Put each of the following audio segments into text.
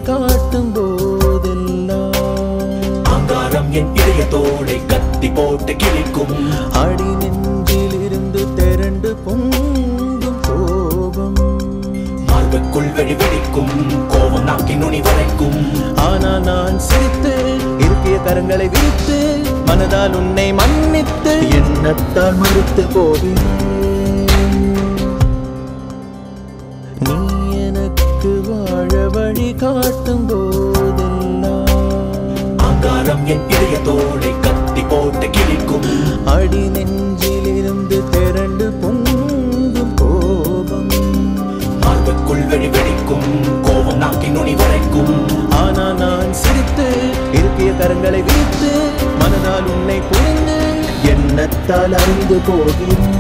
காட்டும் போதெல்லாம் அங்காரம் என் இதயத்தோடை கத்தி போட்டு கிழிக்கும். அடி நெஞ்சிலிருந்து திரண்டு பொங்கும் கோபம் மார்புக்குள் வெடிக்கும் கோபம் நாக்கின் நுனி வரைக்கும். ஆனால் நான் சிரித்து இருக்கிய கரங்களை விரித்து மனதால் உன்னை மன்னித்து எண்ணத்தால் மறுத்து போகிறேன். நீ எனக்கு வாழ வழி காட்டும் போதெல்லாம் அங்காரம் என் இதயத்தோடை கத்தி போட்டு கிழிக்கும். அடி நெஞ்சிலிருந்து திரண்டு பொங்கும் கோபம் மார்புக்குள் வெடிக்கும் கோபம் நாக்கின் நுனி வரைக்கும். ஆனால் நான் சிரித்து இருக்கிய கரங்களை விரித்து மனதால் உன்னை புரிந்து எண்ணத்தால் அறிந்து போகிறேன்.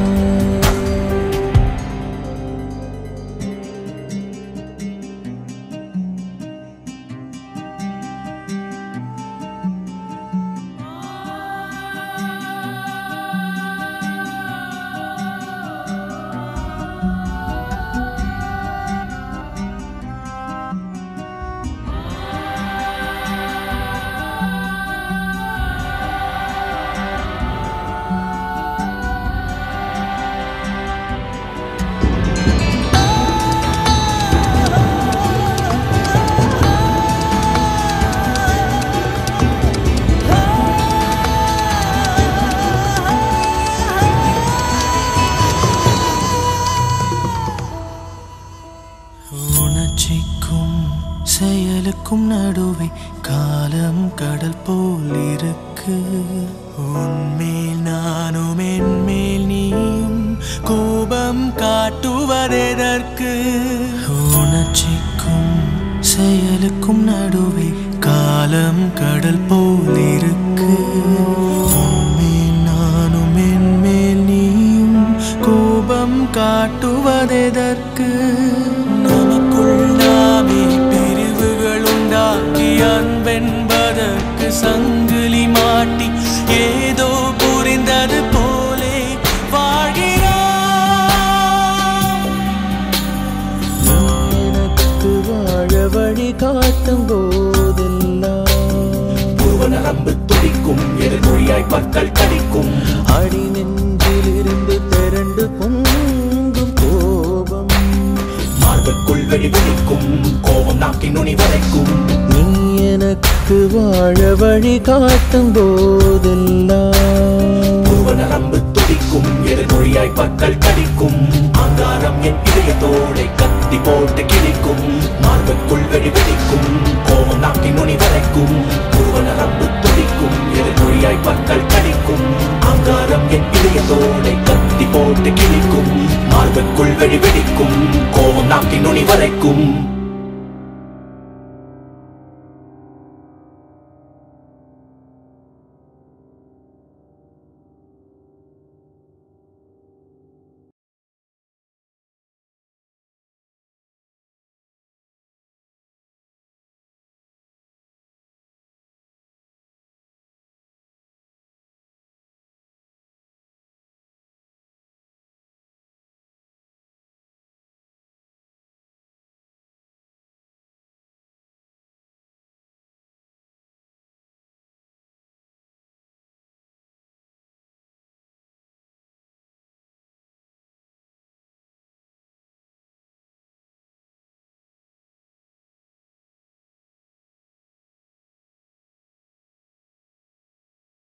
உணர்ச்சிக்கும் செயலுக்கும் நடுவே காலம் கடல் போல் இருக்கு. உன்மேல் நானும் என்மேல் நீயும் கோபம் காட்டுவதெதற்கு? உணர்ச்சிக்கும் செயலுக்கும் நடுவே காலம் கடல் போல் இருக்கு. உன்மேல் நானும் என்மேல் நீயும் கோபம் காட்டுவதெதற்கு? நமக்குள் நாமே பிரிவுகள் உண்டாக்கி அன்பென்பதற்கு சங்கிலி மாட்டி ஏதோ புரிந்தது போலே வாழ்கிறோம். எனக்கு வாழ வழி காட்டும் போதெல்லாம் பூவ நரம்பு துடிக்கும் எதிர்மொழியாய் பற்கள் கடிக்கும். அடி நெஞ்சிலிருந்து திரண்டு பொங்கும் கோபம் மார்புக்குள் வெடிக்கும் கோபம் நாக்கின் நுனி வரைக்கும். நீ எனக்கு வாழ வழி காட்டும் போதெல்லாம் பூவ நரம்பு துடிக்கும் எதிர்மொழியாய் பற்கள் கடிக்கும். அங்காரம் என் இதயத்தோடை கத்தி போட்டு கிழிக்கும். மார்புக்குள் வெடிக்கும் கோபம் நாக்கின் நுனி வரைக்கும். பூவ நரம்பு துடிக்கும் எதிர்மொழியாய் பற்கள் கடிக்கும். அங்காரம் என் இதயத்தோடை கத்தி போட்டு கிழிக்கும். மார்புக்குள் வெடிக்கும் கோபம் நாக்கின் நுனி வரைக்கும்.